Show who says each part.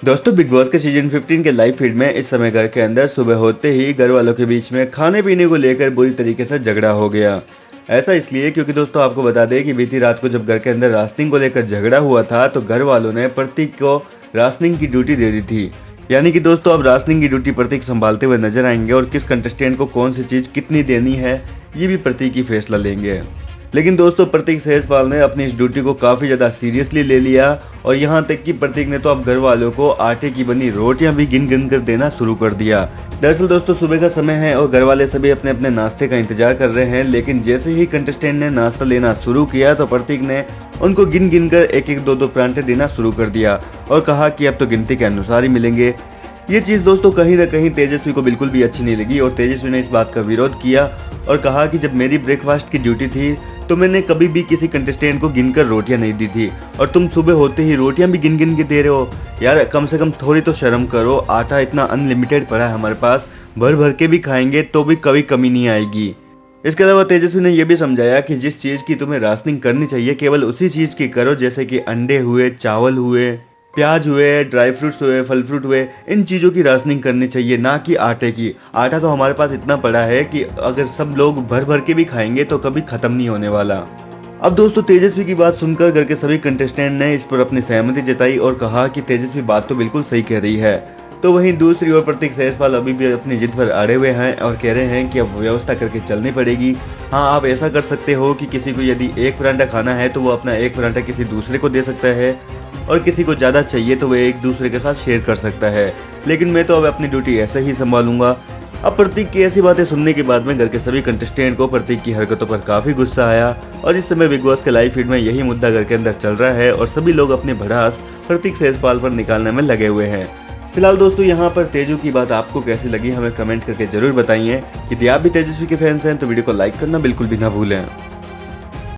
Speaker 1: दोस्तों big boss के season 15 के लाइव फीड में इस समय घर के अंदर सुबह होते ही घर वालों के बीच में खाने पीने को लेकर बुरी तरीके से झगड़ा हो गया। ऐसा इसलिए क्योंकि दोस्तों आपको बता दें कि बीती रात को जब घर के अंदर राशनिंग को लेकर झगड़ा हुआ था तो घर वालों ने प्रतीक को राशनिंग की ड्यूटी दे दी थी। यानी कि दोस्तों अब राशनिंग की ड्यूटी प्रतीक संभालते हुए नजर आएंगे और किस कंटेस्टेंट को कौन सी चीज कितनी देनी है ये भी प्रतीक ही फैसला लेंगे। लेकिन दोस्तों प्रतीक सहजपाल ने अपनी इस ड्यूटी को काफी ज्यादा सीरियसली ले लिया और यहाँ तक कि प्रतीक ने तो अब घर वालों को आटे की बनी रोटियां भी गिन गिन कर देना शुरू कर दिया। दरअसल दोस्तों सुबह का समय है और घर वाले सभी अपने अपने नाश्ते का इंतजार कर रहे हैं, लेकिन जैसे ही कंटेस्टेंट ने नाश्ता लेना शुरू किया तो प्रतीक ने उनको गिन गिन कर एक एक दो परांठे देना शुरू कर दिया और कहा कि अब तो गिनती के अनुसार ही मिलेंगे। ये चीज दोस्तों कहीं ना कहीं तेजस्वी को बिल्कुल भी अच्छी नहीं लगी और तेजस्वी ने इस बात का विरोध किया और कहा कि जब मेरी ब्रेकफास्ट की ड्यूटी थी तो मैंने कभी भी किसी कंटेस्टेंट को गिनकर रोटियां नहीं दी थी और तुम सुबह होते ही रोटियां भी गिन गिन के दे रहे हो। यार कम से कम थोड़ी तो शर्म करो, आटा इतना अनलिमिटेड पड़ा है हमारे पास, भर भर के भी खाएंगे तो भी कभी कमी नहीं आएगी। इसके अलावा तेजस्वी ने यह भी समझाया कि जिस चीज की तुम्हें राशनिंग करनी चाहिए केवल उसी चीज की करो, जैसे कि अंडे हुए, चावल हुए, प्याज हुए, ड्राई फ्रूट्स हुए, फल फ्रूट हुए, इन चीज़ों की राशनिंग करनी चाहिए, ना कि आटे की। आटा तो हमारे पास इतना पड़ा है कि अगर सब लोग भर भर के भी खाएंगे तो कभी खत्म नहीं होने वाला। अब दोस्तों तेजस्वी की बात सुनकर घर के सभी कंटेस्टेंट ने इस पर अपनी सहमति जताई और कहा कि तेजस्वी बात तो बिल्कुल सही कह रही है। तो वहीं दूसरी ओर प्रतीक सहजपाल अभी भी अपनी जिद पर अड़े हुए हैं और कह रहे हैं कि अब व्यवस्था करके चलनी पड़ेगी। हाँ, आप ऐसा कर सकते हो कि किसी को यदि एक परांठा खाना है तो वो अपना एक परांठा किसी दूसरे को दे सकता है और किसी को ज़्यादा चाहिए तो वह एक दूसरे के साथ शेयर कर सकता है, लेकिन मैं तो अब अपनी ड्यूटी ऐसे ही संभालूंगा। अब प्रतीक की ऐसी बातें सुनने के बाद में घर के सभी कंटेस्टेंट को प्रतीक की हरकतों पर काफी गुस्सा आया और इस समय बिग बॉस के लाइव फीड में यही मुद्दा घर के अंदर चल रहा है और सभी लोग अपने भड़ास प्रतीक सहजपाल पर निकालने में लगे हुए हैं। फिलहाल दोस्तों यहाँ पर तेजू की बात आपको कैसी लगी हमें कमेंट करके जरूर बताइए। यदि आप भी तेजस्वी के फैंस हैं तो वीडियो को लाइक करना बिल्कुल भी ना भूलें।